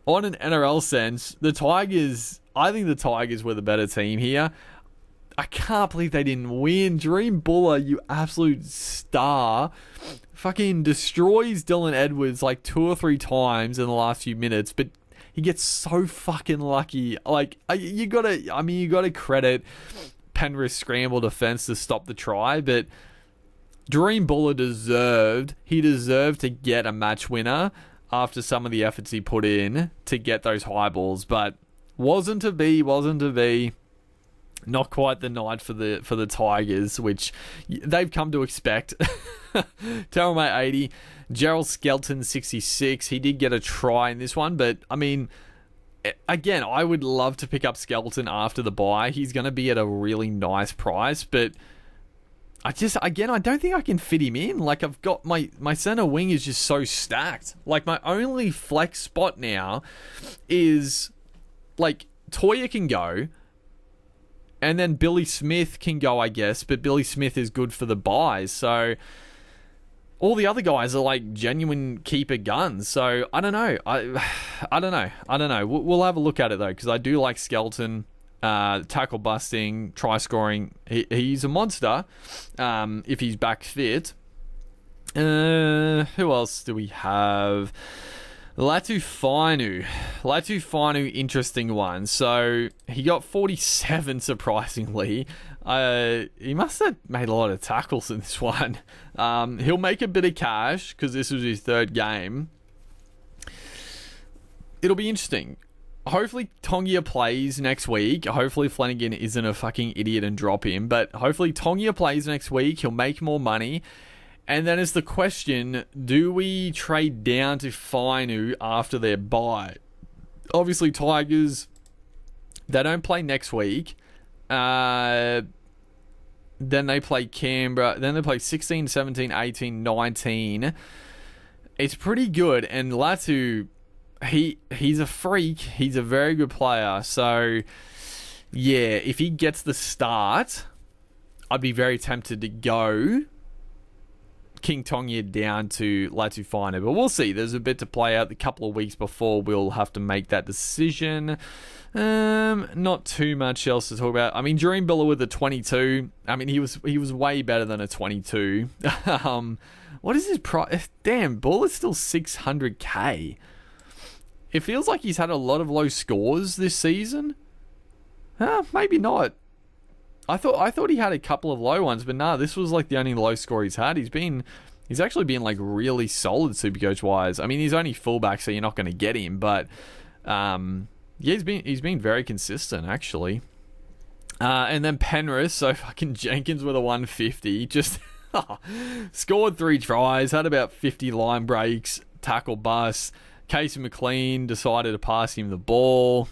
on an NRL sense, I think the Tigers were the better team here. I can't believe they didn't win. Dream Buller, you absolute star, fucking destroys Dylan Edwards like 2 or 3 times in the last few minutes, but he gets so fucking lucky. Like, you gotta credit Penrith's scramble defense to stop the try, but Dream Buller deserved to get a match winner after some of the efforts he put in to get those high balls, but wasn't to be. Not quite the night for the Tigers, which they've come to expect. Terrell 80, Gerald Skelton 66. He did get a try in this one, but I mean, again, I would love to pick up Skelton after the bye. He's going to be at a really nice price, but I don't think I can fit him in. Like, I've got my center wing is just so stacked. Like, my only flex spot now is like Toya can go. And then Billy Smith can go, I guess, but Billy Smith is good for the buys. So all the other guys are like genuine keeper guns. So I don't know. I don't know. We'll have a look at it though, because I do like Skelton, tackle busting, try scoring. He's a monster if he's back fit. Who else do we have? Latu Fainu, interesting one. So he got 47, surprisingly. He must have made a lot of tackles in this one. He'll make a bit of cash because this was his 3rd game. It'll be interesting. Hopefully Tongia plays next week. Hopefully Flanagan isn't a fucking idiot and drop him. But hopefully Tongia plays next week. He'll make more money. And then is the question, do we trade down to Fainu after their bye? Obviously, Tigers, they don't play next week. Then they play Canberra. Then they play 16, 17, 18, 19. It's pretty good. And Latu, he's a freak. He's a very good player. So, yeah, if he gets the start, I'd be very tempted to go King Tongia down to Latu Fainu, but we'll see. There's a bit to play out. A couple of weeks before we'll have to make that decision. Not too much else to talk about. I mean, Dream Buller with the 22. I mean, he was way better than a 22. What is his price? Damn, Buller's still 600k. It feels like he's had a lot of low scores this season. Maybe not. I thought he had a couple of low ones, but nah, this was like the only low score he's had. He's actually been like really solid Supercoach wise. I mean, he's only fullback, so you're not going to get him, but yeah, he's been very consistent actually. And then Penrith, so fucking Jenkins with a 150, just scored 3 tries, had about 50 line breaks, tackle bust. Casey McLean decided to pass him the ball.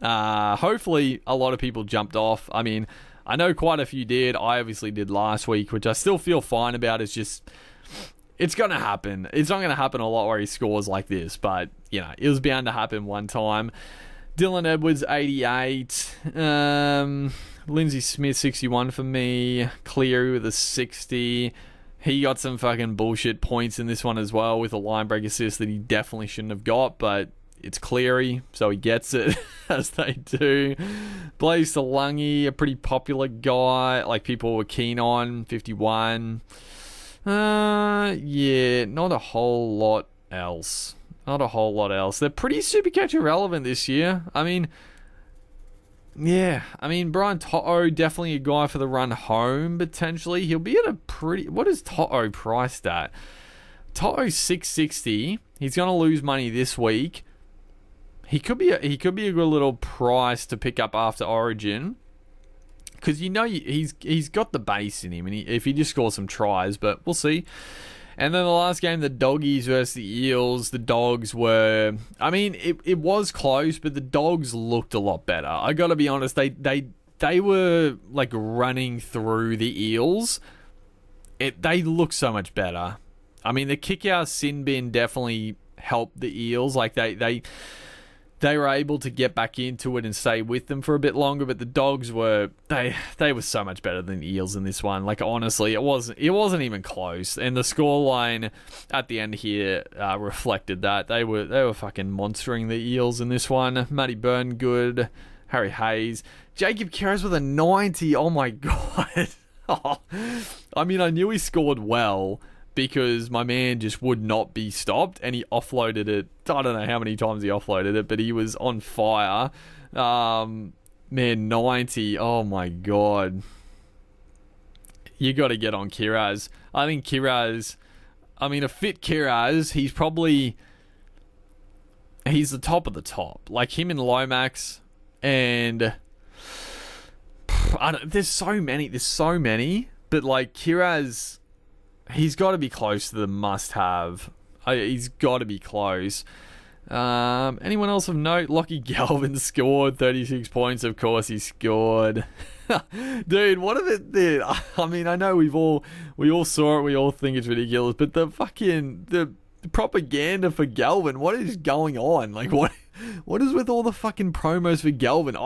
Hopefully, a lot of people jumped off. I mean, I know quite a few did. I obviously did last week, which I still feel fine about. It's just, it's going to happen. It's not going to happen a lot where he scores like this, but, you know, it was bound to happen one time. Dylan Edwards, 88. Lindsay Smith, 61 for me. Cleary with a 60. He got some fucking bullshit points in this one as well with a line break assist that he definitely shouldn't have got, but it's Cleary, so he gets it, as they do. Blaze Salungi, a pretty popular guy, like people were keen on, 51. Yeah, not a whole lot else. They're pretty Supercoach irrelevant this year. I mean, Brian Toto, definitely a guy for the run home, potentially. He'll be at a pretty... What is Toto priced at? Toto's 660. He's going to lose money this week. He could be a good little price to pick up after Origin. Because, you know, he's got the base in him, and if he just scores some tries, but we'll see. And then the last game, the Doggies versus the Eels. The Dogs were... I mean, it was close, but the Dogs looked a lot better. I got to be honest, they were, like, running through the Eels. They looked so much better. I mean, the kick-out sin bin definitely helped the Eels. Like, they were able to get back into it and stay with them for a bit longer, but the Dogs were they were so much better than the Eels in this one. Like, honestly, it wasn't even close. And the scoreline at the end here reflected that. They were fucking monstering the Eels in this one. Matty Byrne, good. Harry Hayes. Jacob Kiraz with a 90. Oh my god. I mean, I knew he scored well, because my man just would not be stopped, and he offloaded it. I don't know how many times he offloaded it, but he was on fire. Man, 90. Oh my god. You got to get on Kiraz. I think Kiraz, I mean, a fit Kiraz, he's the top of the top. Like him and Lomax, and there's so many, but like Kiraz, he's got to be close to the must-have. He's got to be close. Anyone else of note? Lockie Galvin scored 36 points. Of course he scored. Dude, what if it did? I mean, I know we all saw it. We all think it's ridiculous. But the propaganda for Galvin, what is going on? Like, what is with all the fucking promos for Galvin?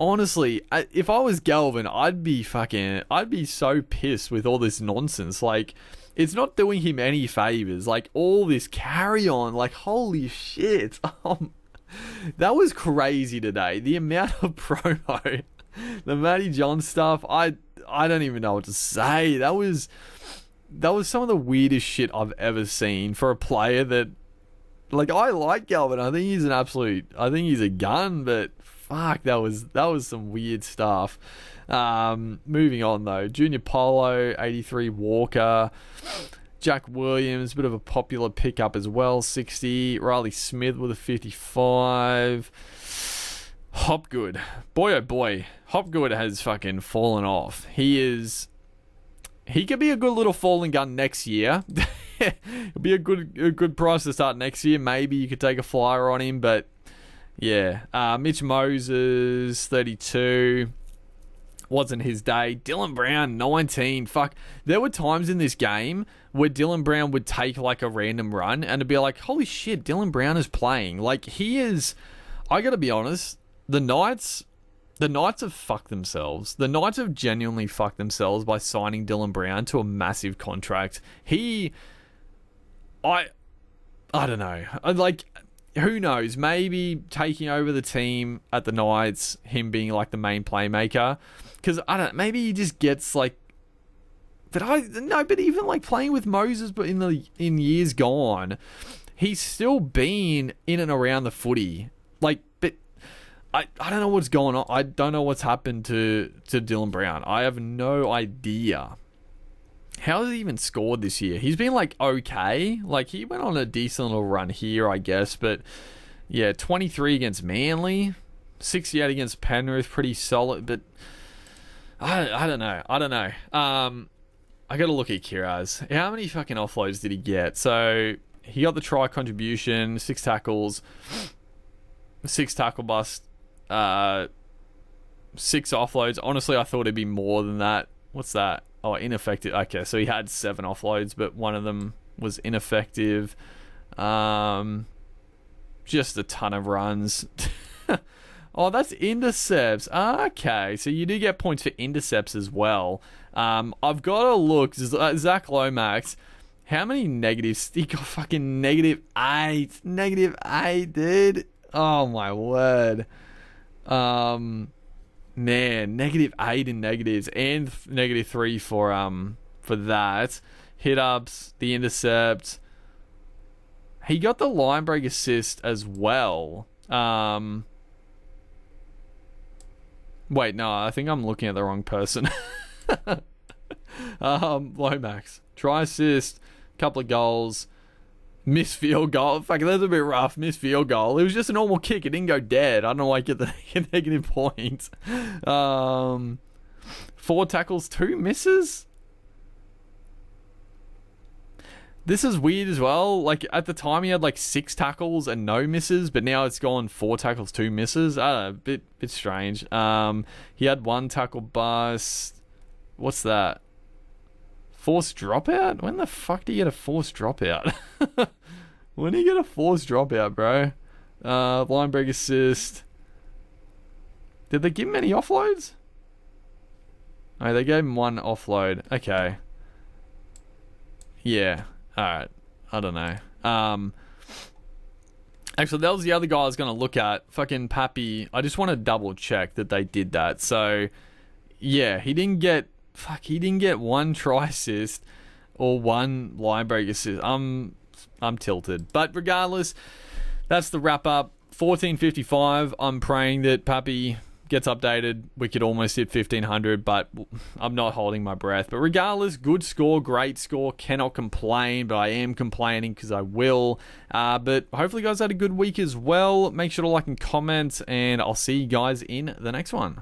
Honestly, if I was Galvin, I'd be so pissed with all this nonsense. Like, it's not doing him any favors. Like, all this carry on, like, holy shit. That was crazy today. The amount of promo, the Matty John stuff, I don't even know what to say. That was some of the weirdest shit I've ever seen for a player that, like, I like Galvin. I think he's a gun, but fuck, that was some weird stuff. Moving on though, Junior Polo, 83, Walker, Jack Williams, bit of a popular pickup as well, 60. Riley Smith with a 55. Hopgood, boy oh boy, Hopgood has fucking fallen off. He could be a good little falling gun next year. It'll be a good price to start next year. Maybe you could take a flyer on him, but yeah. Mitch Moses, 32. Wasn't his day. Dylan Brown, 19. Fuck. There were times in this game where Dylan Brown would take like a random run and it'd be like, holy shit, Dylan Brown is playing. Like, he is... I gotta be honest, the Knights have fucked themselves. The Knights have genuinely fucked themselves by signing Dylan Brown to a massive contract. I don't know. Like, who knows? Maybe taking over the team at the Knights, him being like the main playmaker. Because maybe he just gets like... But even like playing with Moses, but in years gone, he's still been in and around the footy. Like, but I don't know what's going on. I don't know what's happened to Dylan Brown. I have no idea. How has he even scored this year? He's been like okay. Like, he went on a decent little run here, I guess. But yeah, 23 against Manly, 68 against Penrith, pretty solid. But I don't know. I got to look at Kiraz. How many fucking offloads did he get? So he got the try contribution, 6 tackles. 6 tackle bust, 6 offloads. Honestly, I thought it'd be more than that. What's that? Oh, ineffective. Okay, so he had 7 offloads, but one of them was ineffective. Just a ton of runs. Oh, that's intercepts. Okay, so you do get points for intercepts as well. I've got to look. Zach Lomax, how many negatives? He got fucking -8. -8, dude. Oh, my word. Man, -8 in negatives and -3 for that. Hit ups, the intercept. He got the line break assist as well. Wait, no, I think I'm looking at the wrong person. Lomax, try assist, couple of goals, missed field goal. Fuck, that's a bit rough. Missed field goal. It was just a normal kick. It didn't go dead. I don't know why I get the negative point. 4 tackles, 2 misses. This is weird as well. Like, at the time, he had like 6 tackles and no misses, but now it's gone 4 tackles, 2 misses. I don't know, bit strange. He had 1 tackle bust. What's that? Forced dropout? When the fuck do you get a forced dropout? When do you get a forced dropout, bro? Line break assist. Did they give him any offloads? Oh, they gave him 1 offload. Okay. Yeah. Alright. I don't know. Actually, that was the other guy I was going to look at. Fucking Pappy. I just want to double check that they did that. So, yeah, he didn't get 1 try assist or 1 line break assist. I'm tilted. But regardless, that's the wrap up. 1455. I'm praying that Pappy gets updated. We could almost hit 1500, but I'm not holding my breath. But regardless, good score, great score. Cannot complain, but I am complaining because I will. But hopefully you guys had a good week as well. Make sure to like and comment, and I'll see you guys in the next one.